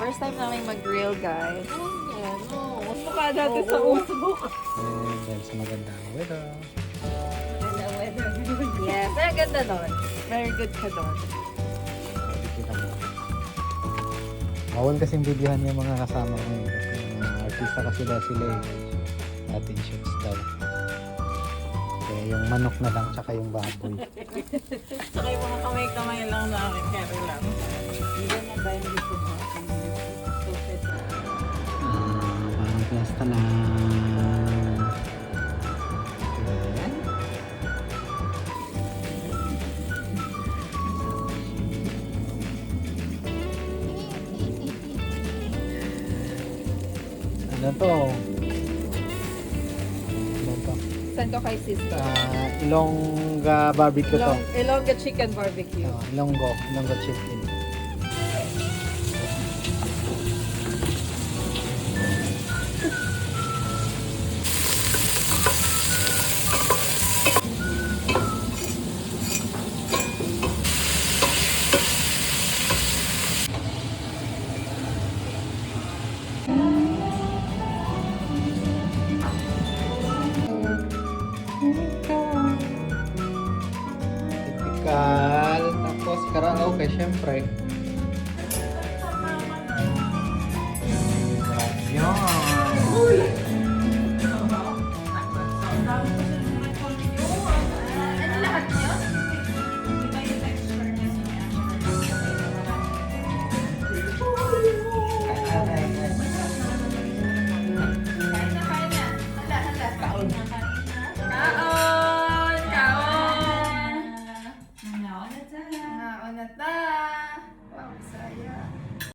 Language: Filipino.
First time namin mag-grill, guys. Ano? Mukha natin sa usbok. And then sa magandang weather. Yes, pero ganda doon. Very good ka doon. Kita mo. Bawal kasing videohan yung mga kasama ko yun. Kasi mga artista kasi daw sila eh. Atin shoots daw. Kaya yung manok na lang tsaka yung baboy. Saka yung mga kamay-kamay lang namin. Kaya lang. Hindi na ba yung gusto mo? Parang fiesta na. Ayan. Ano to? Ano to? Send ko kay sister. Ilongga barbecue to. Ilongga chicken barbecue. Ilonggo chicken. Typical. Tapos karaoke syempre. Yun.